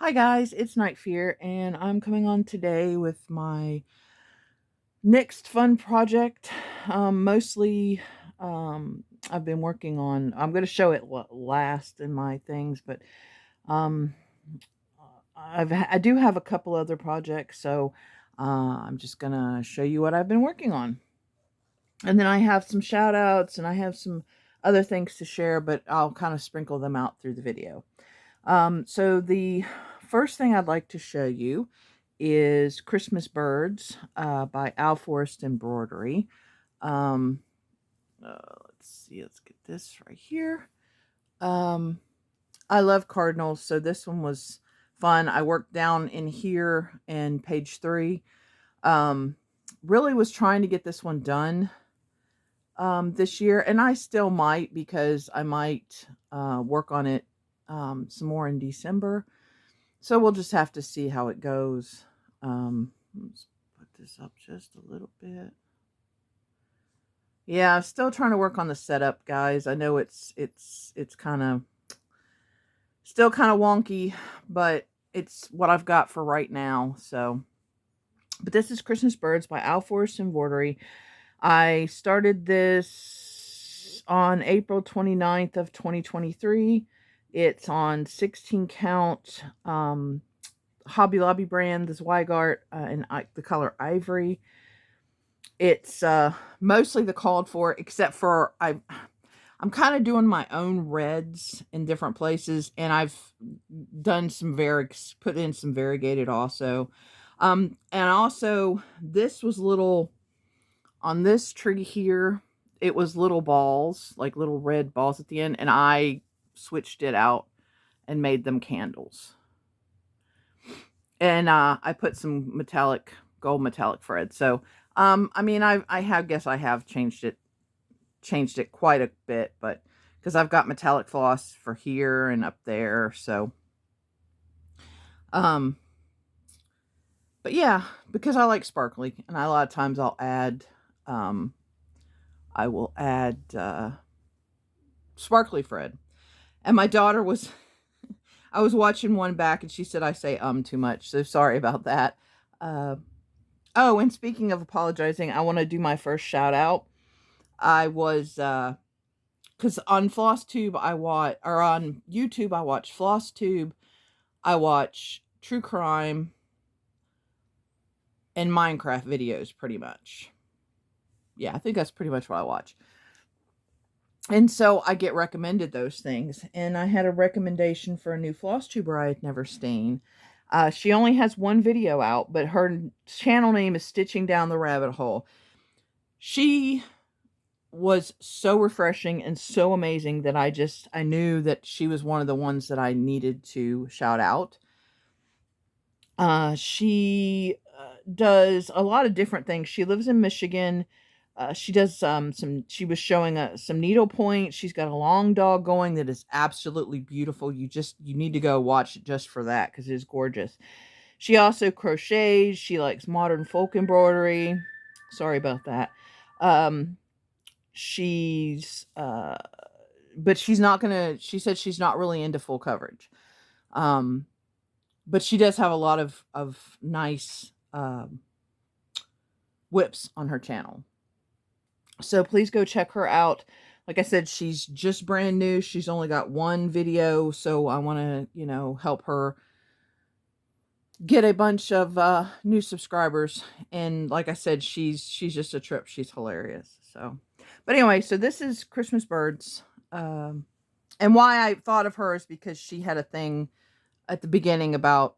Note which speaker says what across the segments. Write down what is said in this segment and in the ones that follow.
Speaker 1: Hi guys, it's Night Fear, and I'm coming on today with my next fun project. Mostly, I've been working on. I'm going to show it last in my things, but um, I do have a couple other projects, so I'm just gonna show you what I've been working on, and then I have some shout outs and I have some other things to share, but I'll kind of sprinkle them out through the video. So the first thing I'd like to show you is Christmas Birds by Al Forest Embroidery. Um, let's see, let's get this right here. Um, I love cardinals, so this one was fun. I worked down in here in page 3. Um, really was trying to get this one done this year, and I still might because I might work on it some more in December. So we'll just have to see how it goes. Let's put this up just a little bit. Yeah, still trying to work on the setup, guys. I know it's kind of still kind of wonky, but it's what I've got for right now. So, but this is Christmas Birds by Al Forest Embroidery. I started this on April 29th of 2023. It's on 16 count Hobby Lobby brand, this Zweigart, in the color Ivory. It's mostly the called for, except for I'm kind of doing my own reds in different places, and I've done some put in some variegated also. And also this was little, on this tree here, it was little balls, like little red balls at the end, and I switched it out and made them candles. And I put some gold metallic thread. So I mean, guess I have changed it quite a bit, but because I've got metallic floss for here and up there. So um but yeah, because I like sparkly, and a lot of times I will add sparkly thread. And my daughter was I was watching one back, and she said I say too much, so sorry about that. Oh, and speaking of apologizing, I want to do my first shout out. I was because on Flosstube or on YouTube I watch Flosstube, I watch true crime and Minecraft videos pretty much. Yeah, I think that's pretty much what I watch. And so I get recommended those things. And I had a recommendation for a new floss tuber I had never seen. She only has one video out, but her channel name is Stitching Down the Rabbit Hole. She was so refreshing and so amazing that I knew that she was one of the ones that I needed to shout out. She does a lot of different things. She lives in Michigan. She does she was showing some needlepoint. She's got a long dog going that is absolutely beautiful. You need to go watch it just for that, because it is gorgeous. She also crochets. She likes modern folk embroidery. Sorry about that. She's but she's not gonna, she said she's not really into full coverage. But she does have a lot of nice whips on her channel. So please go check her out. Like I said, she's just brand new. She's only got one video, so I want to, help her get a bunch of new subscribers. And like I said, she's just a trip. She's hilarious. So, but anyway, so this is Christmas Birds. And why I thought of her is because she had a thing at the beginning about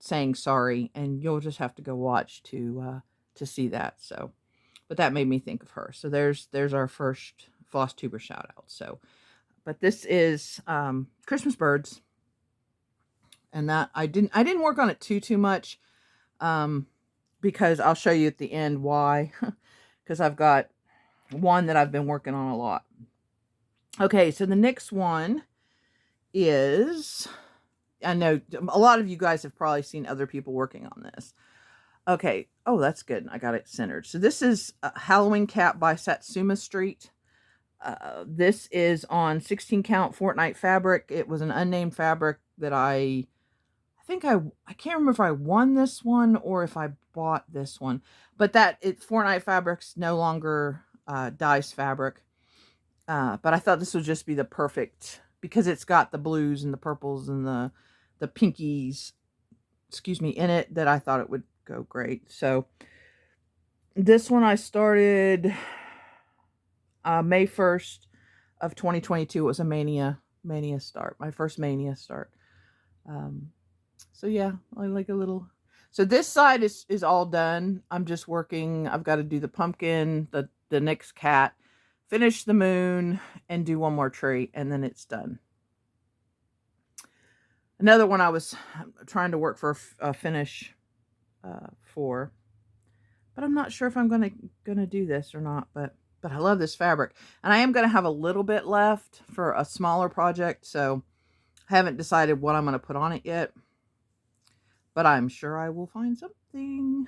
Speaker 1: saying sorry, and you'll just have to go watch to see that. So, but that made me think of her. So there's our first floss tuber shout out. So, but this is Christmas Birds, and that I didn't work on it too much, because I'll show you at the end why. Because I've got one that I've been working on a lot. Okay, so the next one is, I know a lot of you guys have probably seen other people working on this. Okay. Oh, that's good. I got it centered. So this is Halloween Cap by Satsuma Street. This is on 16 count Fortnite fabric. It was an unnamed fabric that I I can't remember if I won this one or if I bought this one, but Fortnite Fabrics no longer dyes fabric. But I thought this would just be the perfect, because it's got the blues and the purples and the pinkies, excuse me, in it, that I thought it would go great. So this one I started May 1st of 2022. It was a Mania start, my first Mania start. So yeah, I like a little. So this side is all done. I'm just working. I've got to do the pumpkin, the next cat, finish the moon, and do one more tree, and then it's done. Another one I was trying to work for a finish for, but I'm not sure if I'm gonna do this or not. But I love this fabric, and I am gonna have a little bit left for a smaller project. So I haven't decided what I'm gonna put on it yet, but I'm sure I will find something.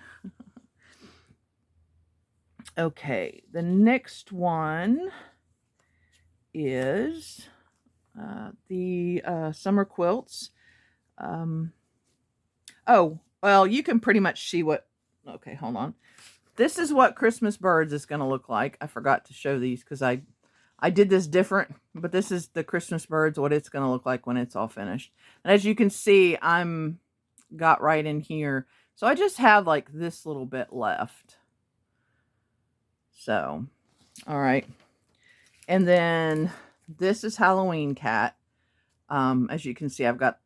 Speaker 1: Okay, the next one is the summer quilts. Oh, well, you can pretty much see what, okay, hold on. This is what Christmas Birds is going to look like. I forgot to show these because I did this different, but this is the Christmas Birds, what it's going to look like when it's all finished. And as you can see, I'm got right in here. So I just have like this little bit left. So, all right. And then this is Halloween Cat. As you can see, I've got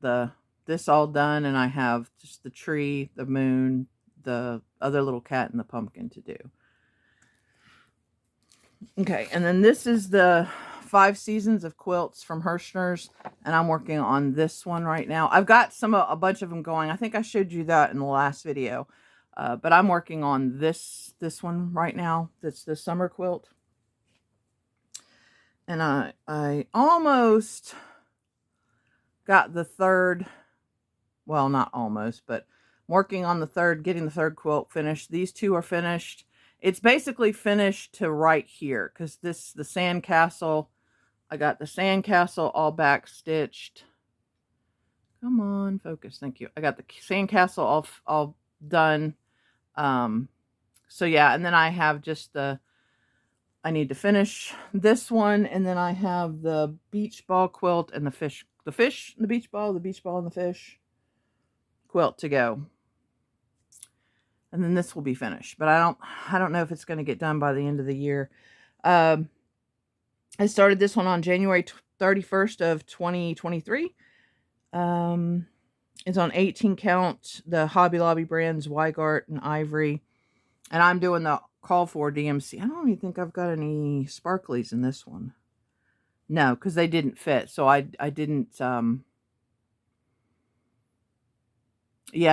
Speaker 1: this all done, and I have just the tree, the moon, the other little cat, and the pumpkin to do. Okay, and then this is the 5 Seasons of Quilts from Hirschner's, and I'm working on this one right now. I've got a bunch of them going. I think I showed you that in the last video, but I'm working on this one right now. That's the summer quilt, and I almost got the third. Well, not almost, but working on the third, getting the third quilt finished. These two are finished. It's basically finished to right here, because the sandcastle, I got the sandcastle all back stitched. Come on, focus. Thank you. I got the sandcastle all done. So yeah, and then I have just I need to finish this one, and then I have the beach ball quilt and the fish, the beach ball and the fish quilt to go. And then this will be finished, but I don't know if it's going to get done by the end of the year. I started this one on January 31st of 2023. It's on 18 count, the Hobby Lobby brands, Weigart and Ivory. And I'm doing the call for DMC. I don't even think I've got any sparklies in this one. No, because they didn't fit. So I didn't, yeah,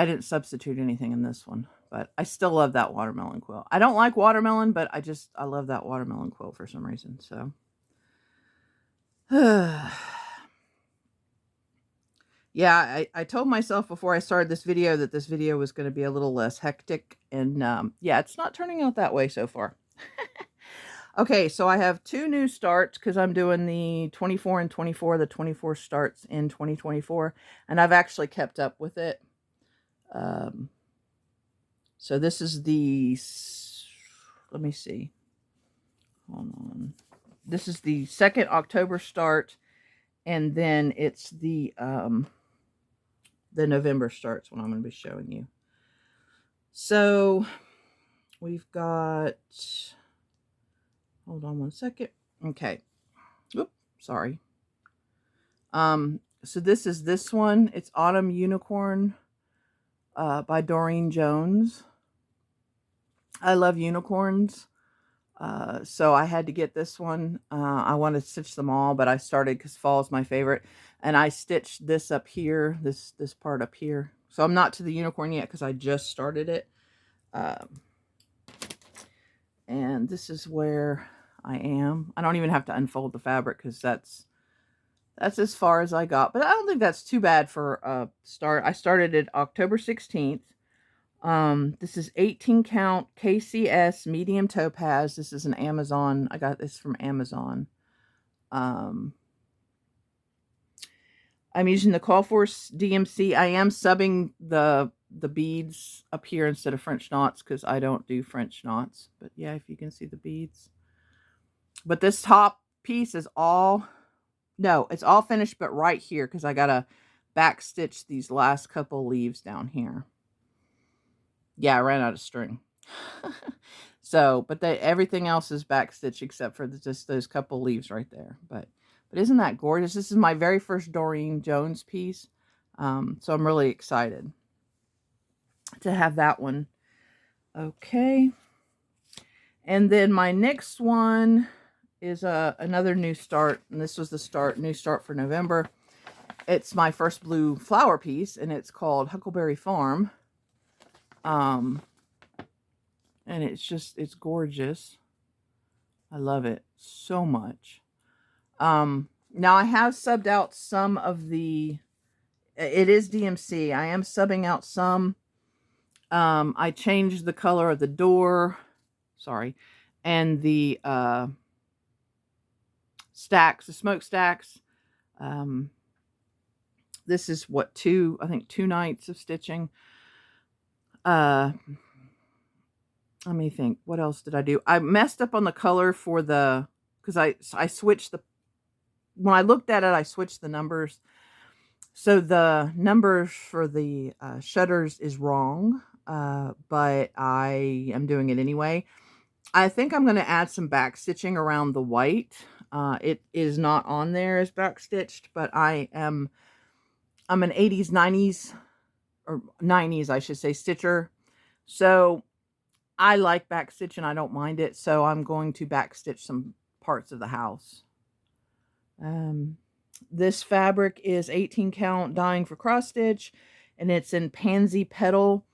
Speaker 1: I didn't substitute anything in this one. But I still love that watermelon quilt. I don't like watermelon, but I love that watermelon quilt for some reason. So, yeah, I told myself before I started this video that this video was going to be a little less hectic. And yeah, it's not turning out that way so far. Okay, so I have 2 new starts because I'm doing the 24 and 24. The 24 starts in 2024. And I've actually kept up with it. So this is the, let me see, hold on. This is the 2nd October start, and then it's the November starts when I'm going to be showing you. So we've got, hold on one second. Okay. Oops, sorry. So this is this one. It's Autumn Unicorn by Doreen Jones. I love unicorns. So I had to get this one. I wanted to stitch them all, but I started because fall is my favorite. And I stitched this up here, this part up here. So I'm not to the unicorn yet because I just started it. And this is where I am. I don't even have to unfold the fabric because that's as far as I got. But I don't think that's too bad for a start. I started it October 16th. This is 18 count KCS medium topaz. This is an Amazon. I got this from Amazon. I'm using the Call Force DMC. I am subbing the beads up here instead of French knots because I don't do French knots. But yeah, if you can see the beads. But this top piece is all, no, it's all finished, but right here because I got to back stitch these last couple leaves down here. Yeah, I ran out of string. So, but everything else is back stitched except for just those couple leaves right there. But isn't that gorgeous? This is my very first Doreen Jones piece. So I'm really excited to have that one. Okay. And then my next one is another new start. And this was the new start for November. It's my first blue flower piece, and it's called Huckleberry Farm. And it's gorgeous. I love it so much. Now I have subbed out some of the, it is DMC. I am subbing out some. I changed the color of the door, sorry, and the stacks, the smoke stacks. This is what, I think 2 nights of stitching. Let me think, what else did I do? I messed up on the color for the, because I switched the, when I looked at it, I switched the numbers. So the numbers for the shutters is wrong, but I am doing it anyway. I think I'm going to add some back stitching around the white. It is not on there as back stitched, but I'm an 80s, 90s, or 90s, I should say, stitcher. So I like back stitching. I don't mind it. So I'm going to back stitch some parts of the house. This fabric is 18 count dyeing for cross stitch, and it's in Pansy Petal.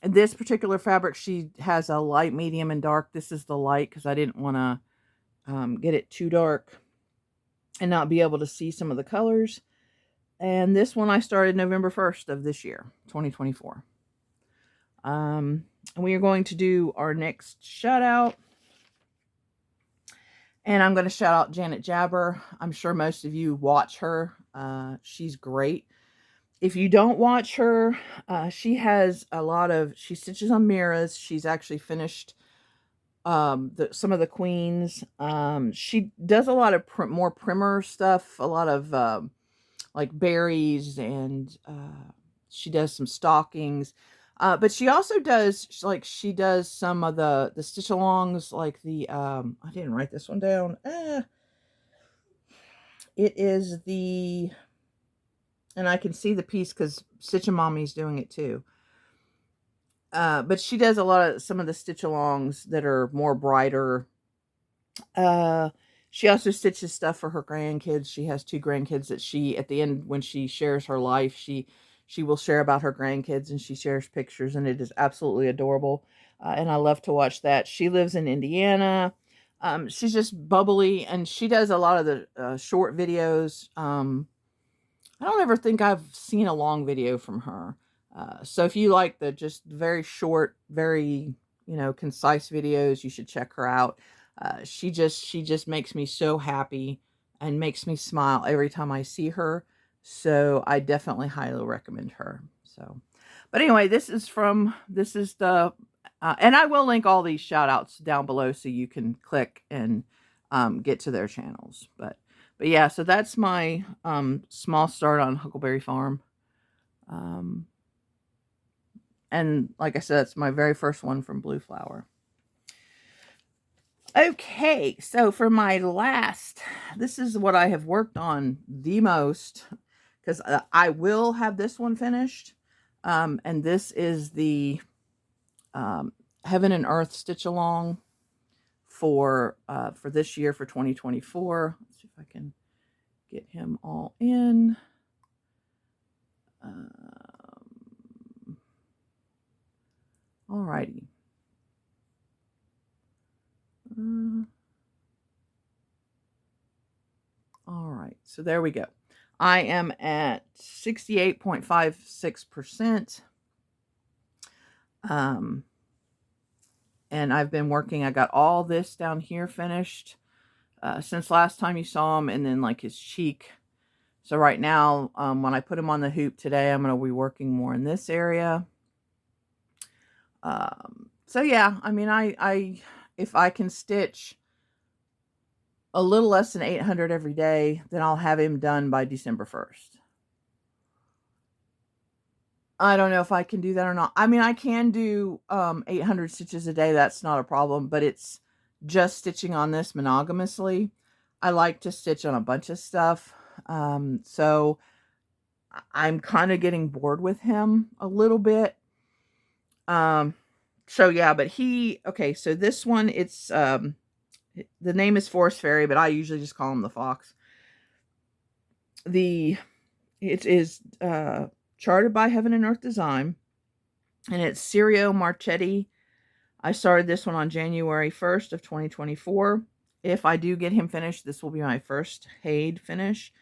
Speaker 1: And this particular fabric, she has a light, medium, and dark. This is the light because I didn't want to get it too dark and not be able to see some of the colors. And this one I started November 1st of this year, 2024. And we are going to do our next shout out. And I'm going to shout out Janet Jabber. I'm sure most of you watch her. She's great. If you don't watch her, she has she stitches on mirrors. She's actually finished some of the queens. She does a lot of more primer stuff, a lot of like berries, and she does some stockings. But she also does, she does some of the stitch alongs, like the, I didn't write this one down. It is the, and I can see the piece because Stitchin' Mommy's doing it too. But she does some of the stitch alongs that are more brighter. She also stitches stuff for her grandkids. She has 2 grandkids that at the end, when she shares her life, she will share about her grandkids, and she shares pictures, and it is absolutely adorable. And I love to watch that. She lives in Indiana. She's just bubbly, and she does a lot of the short videos. I don't ever think I've seen a long video from her. So if you like the just very short, very, concise videos, you should check her out. She just makes me so happy and makes me smile every time I see her. So I definitely highly recommend her. So, but anyway, this is the, and I will link all these shout outs down below so you can click and get to their channels. But yeah, so that's my small start on Huckleberry Farm. And like I said, it's my very first one from Blue Flower. Okay, so for my last, this is what I have worked on the most, because I will have this one finished. And this is the Heaven and Earth Stitch Along for this year, for 2024. Let's see if I can get him all in. Alrighty. All right, so there we go. I am at 68.56%. And I've been working, I got all this down here finished since last time you saw him, and then like his cheek. So right now, when I put him on the hoop today, I'm going to be working more in this area. So yeah, I mean, if I can stitch a little less than 800 every day, then I'll have him done by December 1st. I don't know if I can do that or not. I mean, I can do 800 stitches a day. That's not a problem, but it's just stitching on this monogamously. I like to stitch on a bunch of stuff. So I'm kind of getting bored with him a little bit. So yeah, but okay, so this one, it's, the name is Forest Fairy, but I usually just call him the Fox. It is, charted by Heaven and Earth Design, and it's Sirio Marchetti. I started this one on January 1st of 2024. If I do get him finished, this will be my first HAED finish.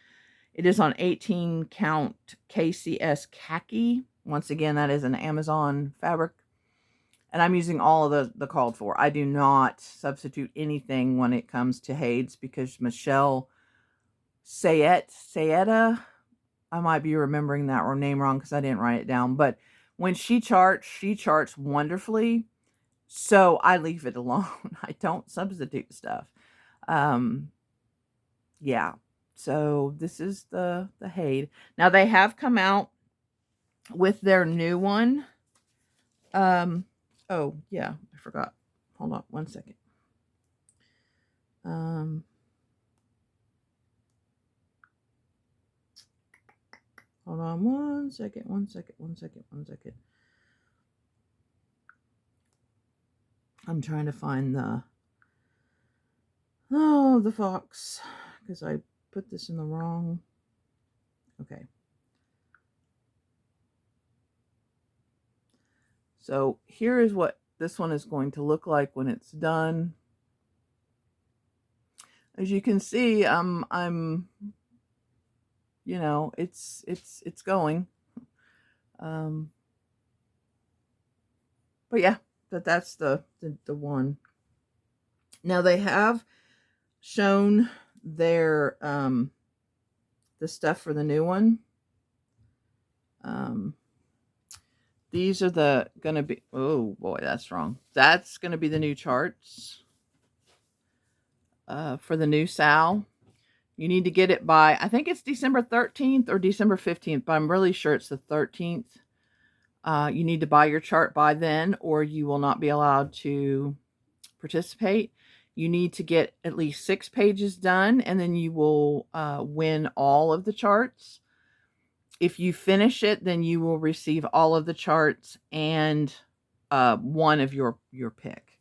Speaker 1: It is on 18 count KCS khaki. Once again, that is an Amazon fabric. And I'm using all of the called for. I do not substitute anything when it comes to HAEDs because Michelle Sayeta, I might be remembering that name wrong because I didn't write it down. But when she charts wonderfully. So I leave it alone. I don't substitute stuff. Yeah. So this is the HAED. Now they have come out with their new one. Oh yeah, I forgot. Hold on one second. Hold on one second. I'm trying to find the Fox, because I put this in the wrong. Okay. So here is what this one is going to look like when it's done. As you can see, I'm you know, it's going. But yeah, that's the one. Now they have shown their the stuff for the new one. These are gonna be, oh boy, that's wrong. That's gonna be the new charts for the new SAL. You need to get it by, I think it's December 13th or December 15th, but I'm really sure it's the 13th. You need to buy your chart by then, or you will not be allowed to participate. You need to get at least 6 pages done, and then you will win all of the charts. If you finish it, then you will receive all of the charts and one of your pick.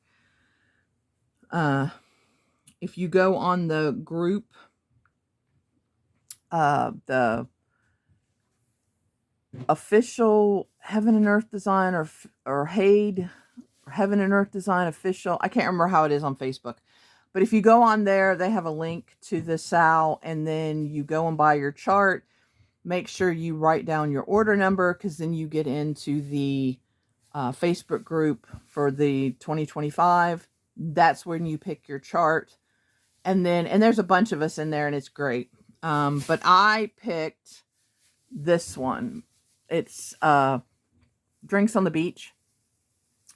Speaker 1: If you go on the group, the official Heaven and Earth Design or HAED, or Heaven and Earth Design official, I can't remember how it is on Facebook, but if you go on there, they have a link to the SAL, and then you go and buy your chart. Make sure you write down your order number, because then you get into the Facebook group for the 2025. That's when you pick your chart. And there's a bunch of us in there, and it's great. But I picked this one. It's Drinks on the Beach,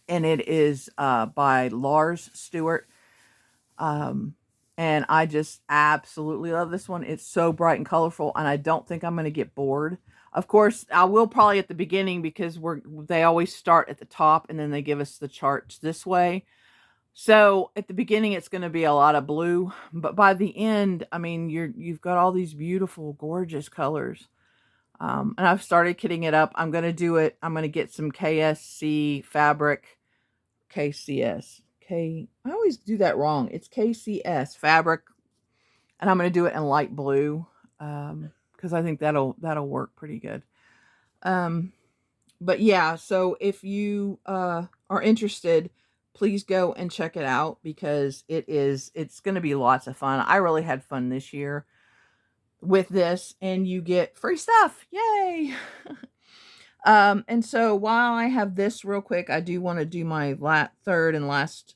Speaker 1: and it is by Stuart. And I just absolutely love this one. It's so bright and colorful, and I don't think I'm going to get bored. Of course, I will probably at the beginning, because they always start at the top and then they give us the charts this way. So at the beginning, it's going to be a lot of blue, but by the end, I mean, you've got all these beautiful, gorgeous colors. And I've started kitting it up. I'm going to do it. I'm going to get some KSC fabric, I always do that wrong. It's KCS fabric, and I'm going to do it in light blue, because I think that'll work pretty good. But yeah, so if you are interested, please go and check it out, because it's going to be lots of fun. I really had fun this year with this, and you get free stuff. Yay! And so while I have this real quick, I do want to do my third and last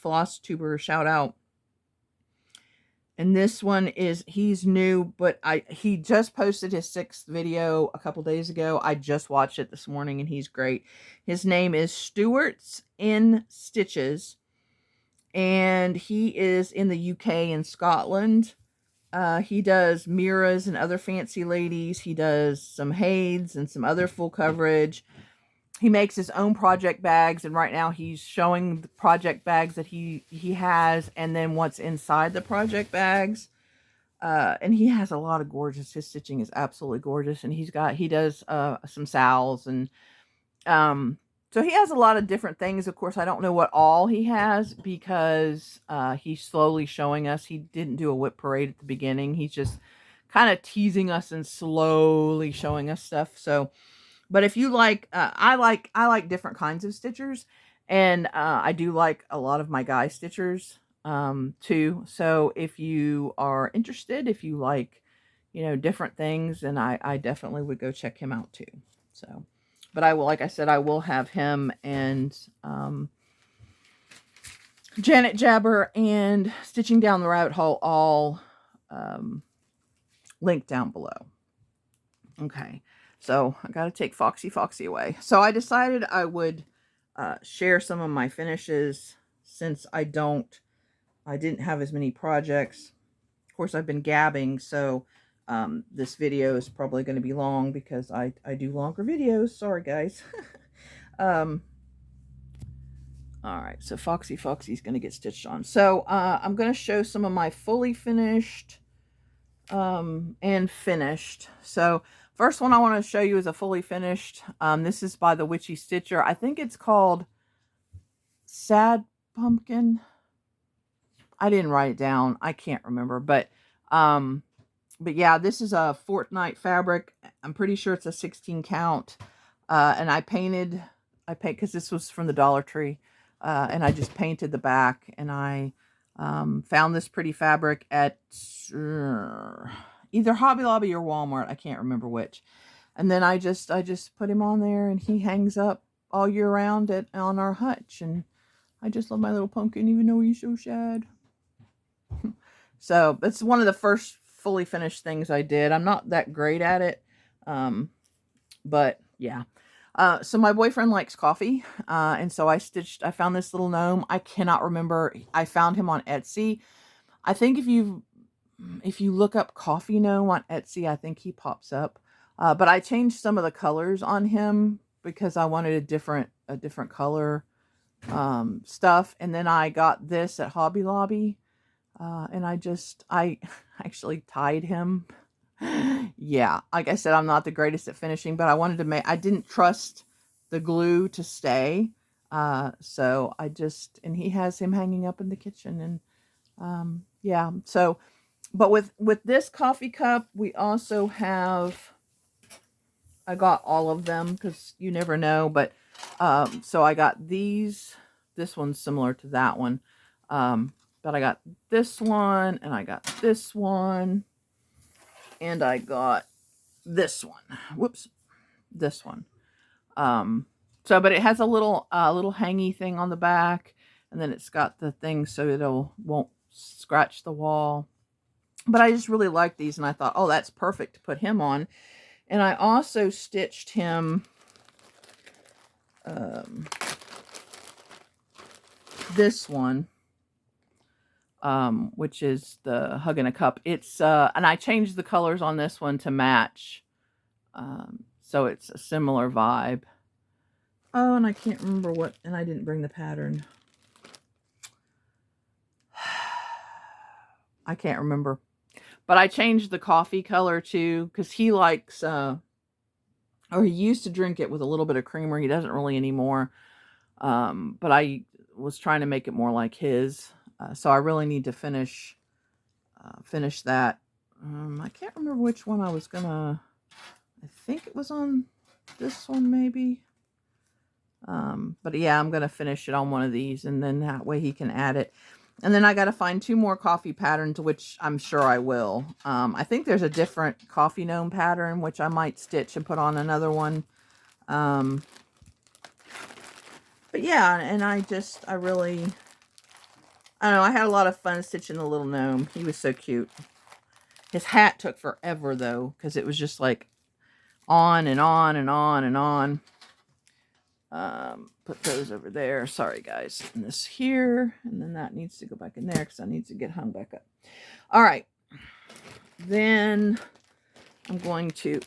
Speaker 1: Flosstuber shout out. And this one is, he's new, but he just posted his 6th video a couple days ago. I just watched it this morning and he's great. His name is Stuart's in Stitches. And he is in the UK and Scotland. He does Miras and other fancy ladies. He does some HAEDs and some other full coverage. He makes his own project bags, and right now he's showing the project bags that he has, and then what's inside the project bags. And he has a lot of gorgeous, his stitching is absolutely gorgeous, and he does some sals, and so he has a lot of different things. Of course, I don't know what all he has because he's slowly showing us. He didn't do a whip parade at the beginning. He's just kind of teasing us and slowly showing us stuff. So, but if you like, I like different kinds of stitchers, and I do like a lot of my guy stitchers too. So if you are interested, if you like, you know, different things, then I definitely would go check him out too. So, but I will, like I said, I will have him and Janet Jabber and Stitching Down the Rabbit Hole all linked down below. Okay. So I got to take Foxy away. So I decided I would share some of my finishes since I didn't have as many projects. Of course, I've been gabbing, so this video is probably going to be long because I do longer videos. Sorry, guys. All right, so Foxy's going to get stitched on. So I'm going to show some of my fully finished and finished. So first one I want to show you is a fully finished. This is by the Witchy Stitcher. I think it's called Sad Pumpkin. I didn't write it down. I can't remember. But yeah, this is a Fortnite fabric. I'm pretty sure it's a 16 count. And I paint because this was from the Dollar Tree. And I just painted the back. And I found this pretty fabric at either Hobby Lobby or Walmart. I can't remember which. And then I just put him on there, and he hangs up all year round on our hutch. And I just love my little pumpkin, even though he's so sad. So it's one of the first fully finished things I did. I'm not that great at it. But yeah. So my boyfriend likes coffee. And so I found this little gnome. I cannot remember. I found him on Etsy. I think if you look up coffee gnome on Etsy, I think he pops up. But I changed some of the colors on him because I wanted a different color stuff. And then I got this at Hobby Lobby. And I actually tied him. Yeah, like I said, I'm not the greatest at finishing, but I wanted to I didn't trust the glue to stay. So and he has him hanging up in the kitchen. And yeah, so, but with this coffee cup, we also have, I got all of them because you never know, but so I got this one's similar to that one. But I got this one, and I got this one, and I got this one. Whoops, this one. So, but it has a little hangy thing on the back, and then it's got the thing so won't scratch the wall. But I just really like these, and I thought, oh, that's perfect to put him on. And I also stitched him this one. Which is the Hug in a Cup. It's, and I changed the colors on this one to match. So it's a similar vibe. Oh, and I can't remember and I didn't bring the pattern. I can't remember. But I changed the coffee color too, because he likes, or he used to drink it with a little bit of creamer. He doesn't really anymore. But I was trying to make it more like his. So I really need to finish that. I can't remember which one I was gonna, I think it was on this one maybe. But yeah, I'm gonna finish it on one of these, and then that way he can add it. And then I got to find 2 more coffee patterns, which I'm sure I will. I think there's a different coffee gnome pattern, which I might stitch and put on another one. But yeah, and I really, I don't know, I had a lot of fun stitching the little gnome. He was so cute. His hat took forever though, because it was just like on and on and on and on. Put those over there. Sorry guys. And this here, and then that needs to go back in there because that needs to get hung back up. All right. Then I'm going to,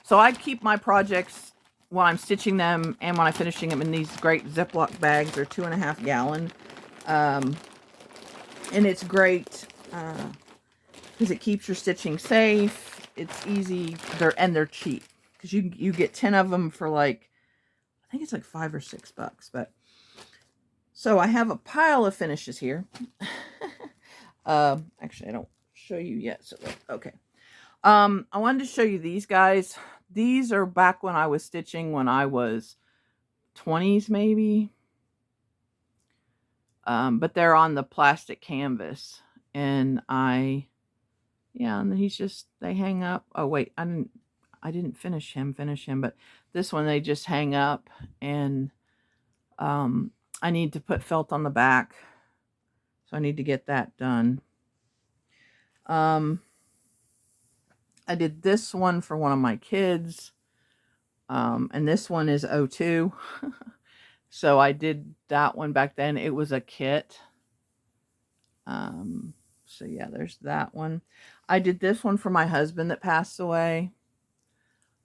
Speaker 1: so I keep my projects while I'm stitching them and when I'm finishing them in these great Ziploc bags. They're 2.5 gallon. And it's great because it keeps your stitching safe. It's easy. They're cheap because you get 10 of them for like, I think it's like $5 or $6. But so I have a pile of finishes here. Actually, I don't show you yet. So okay. I wanted to show you these guys. These are back when I was stitching when I was 20s maybe. But they're on the plastic canvas, and and he's just, they hang up. Oh wait, I didn't finish him, but this one they just hang up, and I need to put felt on the back, so I need to get that done. I did this one for one of my kids, and this one is 02. So I did that one back then. It was a kit. So yeah, there's that one. I did this one for my husband that passed away.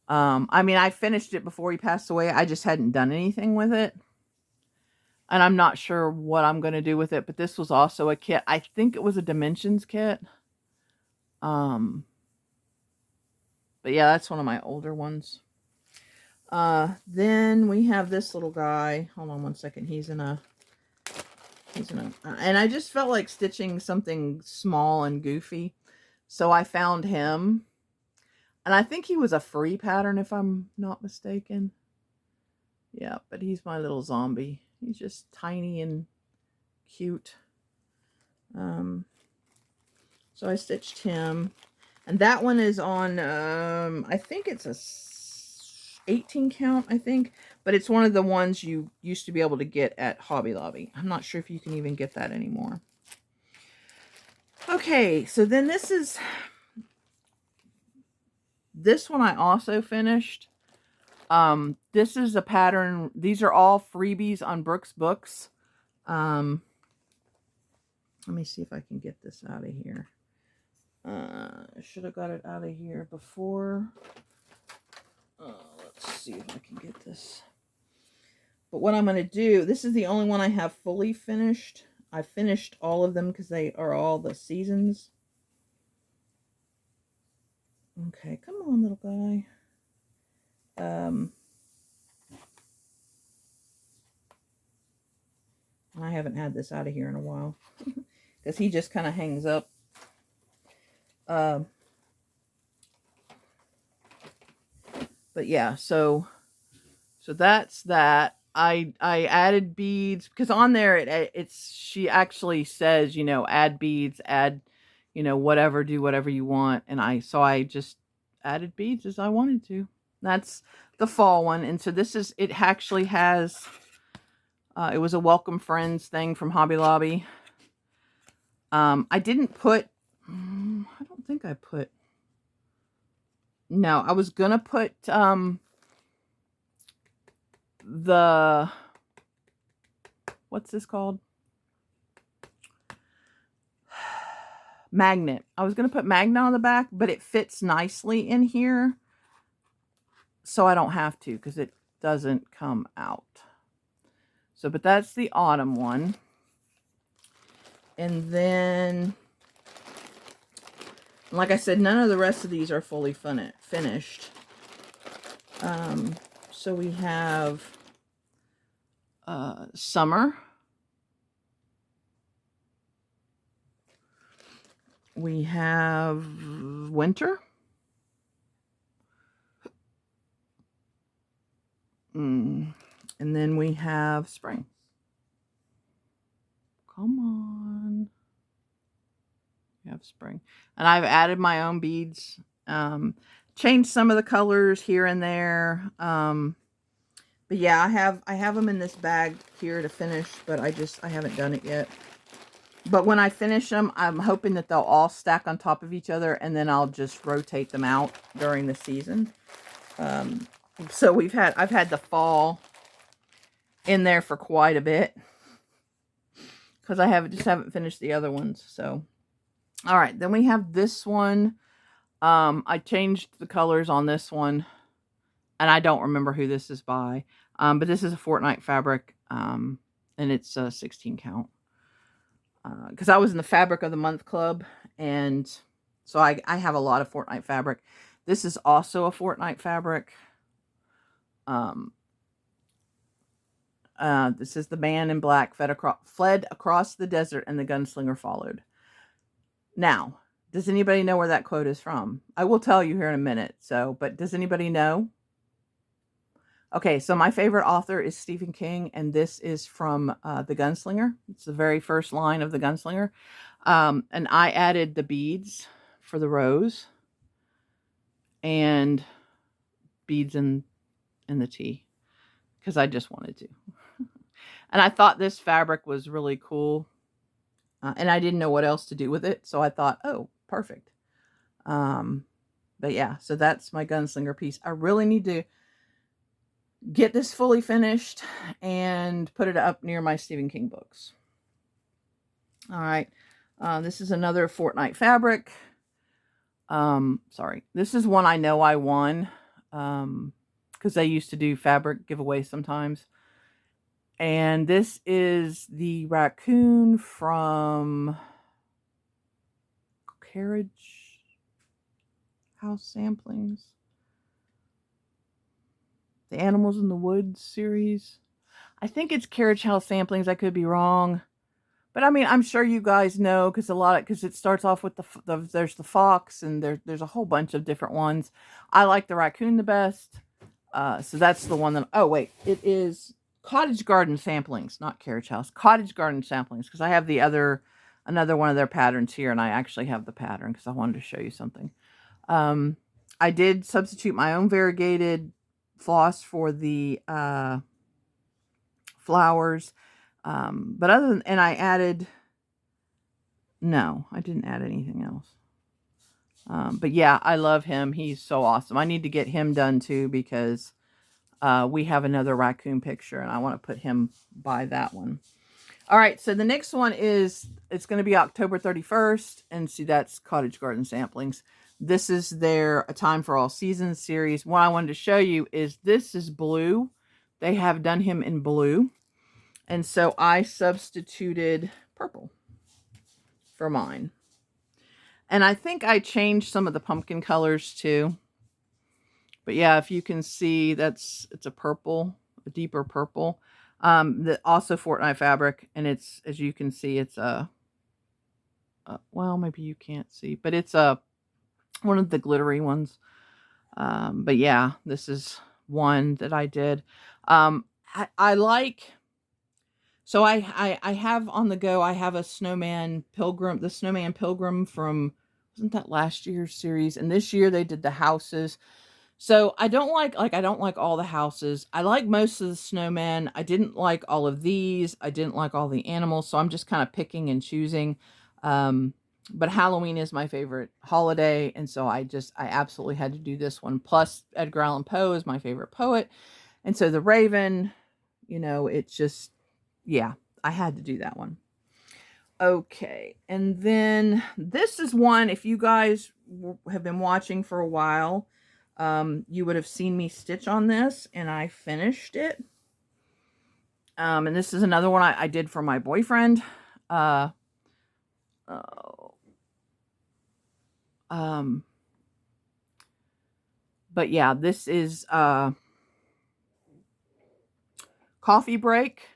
Speaker 1: I mean, I finished it before he passed away. I just hadn't done anything with it. And I'm not sure what I'm going to do with it, but this was also a kit. I think it was a dimensions kit. But yeah, that's one of my older ones. Then we have this little guy. Hold on one second. He's in a, and I just felt like stitching something small and goofy. So I found him, and I think he was a free pattern if I'm not mistaken. Yeah, but he's my little zombie. He's just tiny and cute. So I stitched him, and that one is on, I think it's a 18 count, I think, but it's one of the ones you used to be able to get at Hobby Lobby. I'm not sure if you can even get that anymore. Okay, so then this one I also finished. This is a pattern. These are all freebies on Brooks Books. Let me see if I can get this out of here. Should have got it out of here before. Let's see if I can get this. But what I'm going to do, this is the only one I have fully finished. I finished all of them because they are all the seasons. Okay, come on, little guy. I haven't had this out of here in a while because he just kind of hangs up. But yeah, so that's that. I added beads because on there she actually says, you know, add beads, add, you know, whatever, do whatever you want. And I just added beads as I wanted to. That's the fall one. And so it actually has, it was a Welcome Friends thing from Hobby Lobby. I didn't put, I don't think I put, no, I was going to put, what's this called? Magnet. I was going to put magnet on the back, but it fits nicely in here. So I don't have to because it doesn't come out. So, but that's the autumn one. And then, like I said, none of the rest of these are fully finished. So we have summer. We have winter. And then we have spring. Come on. We have spring. And I've added my own beads. Changed some of the colors here and there. But yeah, I have them in this bag here to finish, but I haven't done it yet. But when I finish them, I'm hoping that they'll all stack on top of each other, and then I'll just rotate them out during the season. So I've had the fall in there for quite a bit, because I haven't finished the other ones. So, all right, then we have this one. I changed the colors on this one, and I don't remember who this is by. But this is a Fortnite fabric, and it's a 16 count. Because I was in the Fabric of the Month Club, and so I have a lot of Fortnite fabric. This is also a Fortnite fabric. This is the man in black fled across the desert, and the gunslinger followed. Now, does anybody know where that quote is from? I will tell you here in a minute. But does anybody know? Okay, so my favorite author is Stephen King, and this is from The Gunslinger. It's the very first line of The Gunslinger. And I added the beads for the rose and beads in the tea because I just wanted to. And I thought this fabric was really cool, and I didn't know what else to do with it, so I thought, oh, perfect. But yeah, so that's my Gunslinger piece. I really need to get this fully finished and put it up near my Stephen King books. All right. This is another Fortnite fabric. Sorry. This is one I know I won, because they used to do fabric giveaways sometimes. And this is the raccoon from Carriage House Samplings. The Animals in the Woods series. I think it's Carriage House Samplings. I could be wrong. But I mean, I'm sure you guys know, because it starts off with there's the fox, and there's a whole bunch of different ones. I like the raccoon the best. So that's the one that, oh wait, it is Cottage Garden Samplings, not Carriage House. Cottage Garden Samplings, because I have another one of their patterns here, and I actually have the pattern because I wanted to show you something. I did substitute my own variegated floss for the flowers. But and I added, no, I didn't add anything else. But yeah, I love him. He's so awesome. I need to get him done too, because we have another raccoon picture, and I want to put him by that one. All right, so the next one it's going to be October 31st, and see, that's Cottage Garden Samplings. This is their A Time for All Seasons series. What I wanted to show you is this is blue. They have done him in blue. And so I substituted purple for mine. And I think I changed some of the pumpkin colors too. But yeah, if you can see, it's a purple, a deeper purple. Also Fortnite fabric. And it's, as you can see, it's well, maybe you can't see, but it's one of the glittery ones. But yeah, this is one that I did. I like... So I have on the go, I have a Snowman Pilgrim, the Snowman Pilgrim from, wasn't that last year's series? And this year they did the houses. So I don't like all the houses. I like most of the snowmen. I didn't like all of these. I didn't like all the animals. So I'm just kind of picking and choosing. But Halloween is my favorite holiday. And so I absolutely had to do this one. Plus Edgar Allan Poe is my favorite poet. And so the Raven, it's just, yeah, I had to do that one. Okay, and then this is one, if you guys have been watching for a while, you would have seen me stitch on this, and I finished it. And this is another one I did for my boyfriend. But yeah, this is Coffee Break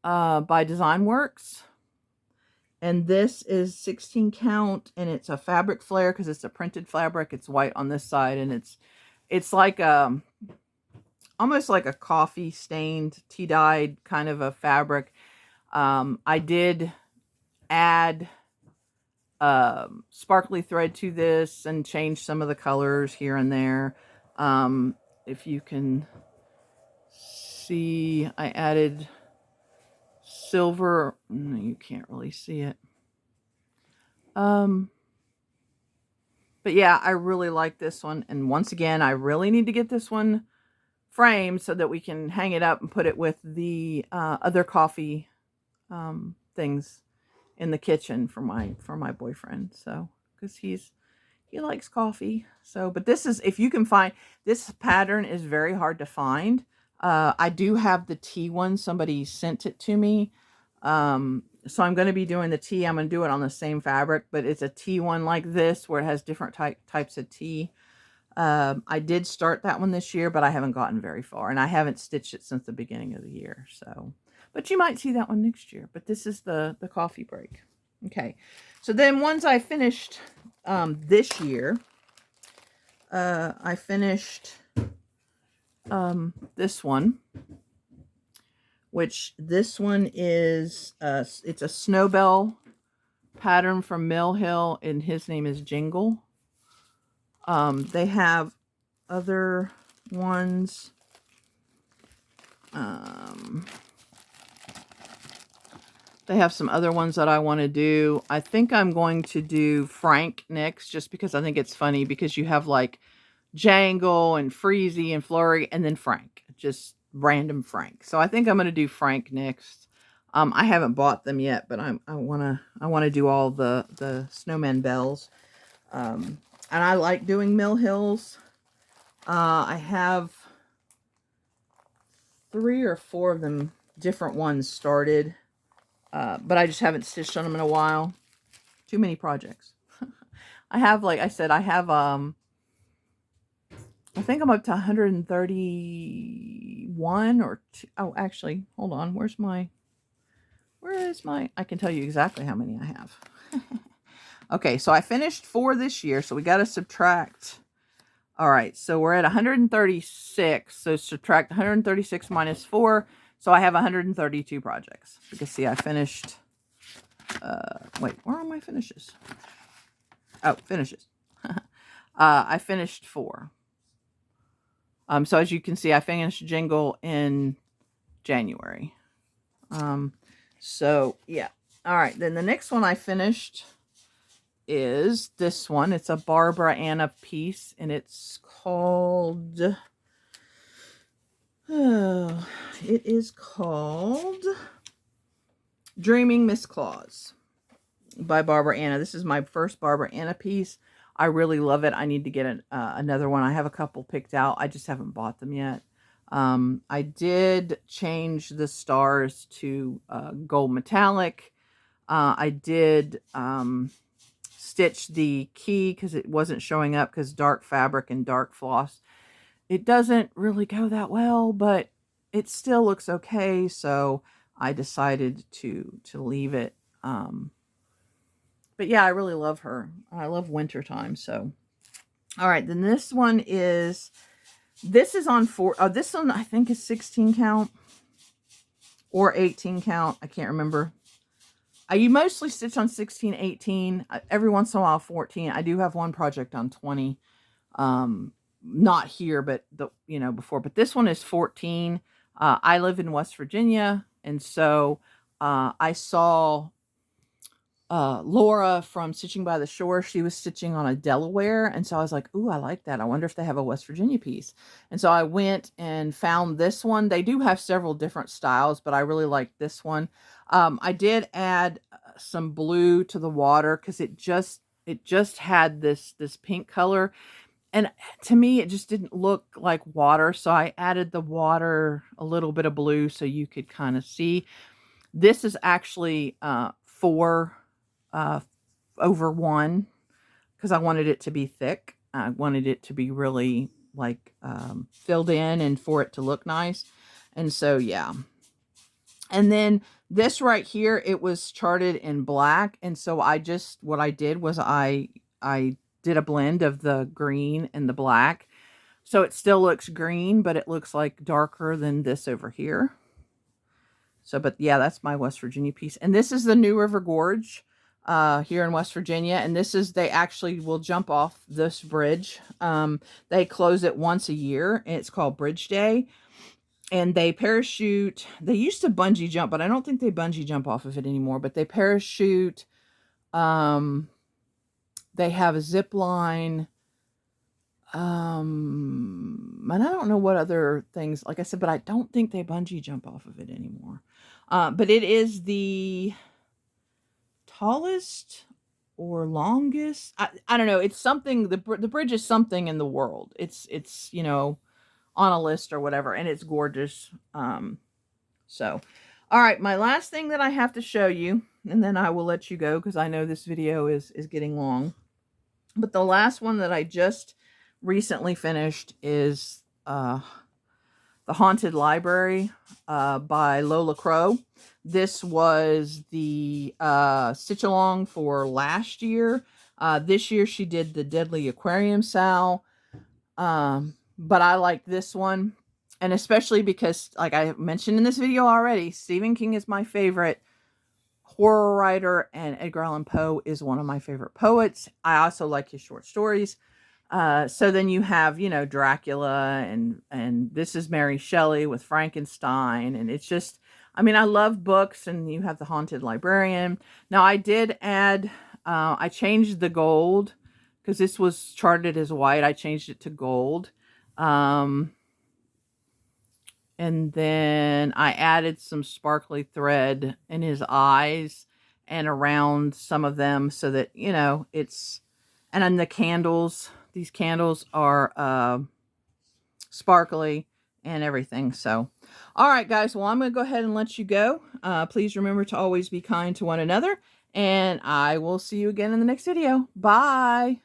Speaker 1: by Design Works. And this is 16 count, and it's a fabric flare because it's a printed fabric. It's white on this side, and it's like almost like a coffee stained, tea dyed kind of a fabric. I did add sparkly thread to this and change some of the colors here and there. If you can see I added silver. No, you can't really see it. But yeah, I really like this one. And once again, I really need to get this one framed so that we can hang it up and put it with the other coffee things in the kitchen for my boyfriend. So, because he likes coffee. So, but this is, if you can find, this pattern is very hard to find. I do have the tea one. Somebody sent it to me. So I'm going to be doing the tea. I'm going to do it on the same fabric, but it's a tea one like this where it has different types of tea. I did start that one this year, but I haven't gotten very far, and I haven't stitched it since the beginning of the year. So, but you might see that one next year. But this is the coffee break. Okay. So then once I finished this year, I finished this one, which this one is, it's a Snowbell pattern from Mill Hill, and his name is Jingle. They have other ones. They have some other ones that I want to do. I think I'm going to do Frank next, just because I think it's funny, because you have like Jangle and Freezy and Flurry, and then Frank, just random Frank. So I think I'm going to do Frank next. I haven't bought them yet, but I want to do all the snowman bells. And I like doing Mill Hills. I have 3 or 4 of them, different ones started. But I just haven't stitched on them in a while. Too many projects. I have, like I said, I have, I think I'm up to 131 or 2. Oh, actually, hold on. Where is my, I can tell you exactly how many I have. Okay, so I finished 4 this year, so we got to subtract. All right, so we're at 136. So subtract 136 minus 4. So I have 132 projects. You can see I finished, wait, where are my finishes? Oh, finishes. I finished 4. So as you can see, I finished Jingle in January. So yeah. All right, then the next one I finished is this one. It's a Barbara Anna piece, and it's called, oh, it is called Dreaming Miss Claus by Barbara Anna. This is my first Barbara Anna piece. I really love it. I need to get another one. I have a couple picked out. I just haven't bought them yet. I did change the stars to gold metallic. I did stitch the key because it wasn't showing up, because dark fabric and dark floss, it doesn't really go that well, but it still looks okay. So I decided to leave it. But yeah, I really love her. I love wintertime. So, all right, then this one is, this is on 4. This one I think is 16 count or 18 count. I can't remember. I mostly stitch on 16, 18, every once in a while 14. I do have one project on 20. Not here, but before. But this one is 14. I live in West Virginia, and so I saw Laura from Stitching by the Shore. She was stitching on a Delaware, and so I was like, ooh, I like that. I wonder if they have a West Virginia piece. And so I went and found this one. They do have several different styles, but I really like this one. I did add some blue to the water because it just had this pink color, and to me it just didn't look like water, so I added the water, a little bit of blue, so you could kind of see. This is actually 4 over 1 because I wanted it to be thick. I wanted it to be really like filled in and for it to look nice. And so yeah. And then this right here, it was charted in black, and so what I did was I did a blend of the green and the black, so it still looks green, but it looks like darker than this over here. So, but yeah, that's my West Virginia piece. And this is the New River Gorge here in West Virginia. And this is, they actually will jump off this bridge. They close it once a year, and it's called Bridge Day. and they parachute. They used to bungee jump, but I don't think they bungee jump off of it anymore. But they parachute. They have a zip line. And I don't know what other things, like I said, but I don't think they bungee jump off of it anymore. But it is the tallest or longest. I don't know. It's something, the bridge is something in the world. It's, you know, on a list or whatever, and it's gorgeous. So, all right, my last thing that I have to show you, and then I will let you go because I know this video is getting long. But the last one that I just recently finished is The Haunted Library by Lola Crow. This was the stitch along for last year. This year she did the Deadly Aquarium Sal. But I like this one. And especially because, like I mentioned in this video already, Stephen King is my favorite horror writer, and Edgar Allan Poe is one of my favorite poets. I also like his short stories. So then you have, you know, Dracula, and this is Mary Shelley with Frankenstein. And it's just, I mean, I love books, and you have The Haunted Librarian. Now I did add, I changed the gold because this was charted as white. I changed it to gold. And then I added some sparkly thread in his eyes and around some of them so that, you know, it's, and then the candles, these candles are sparkly and everything. So, all right, guys, well, I'm going to go ahead and let you go. Please remember to always be kind to one another, and I will see you again in the next video. Bye.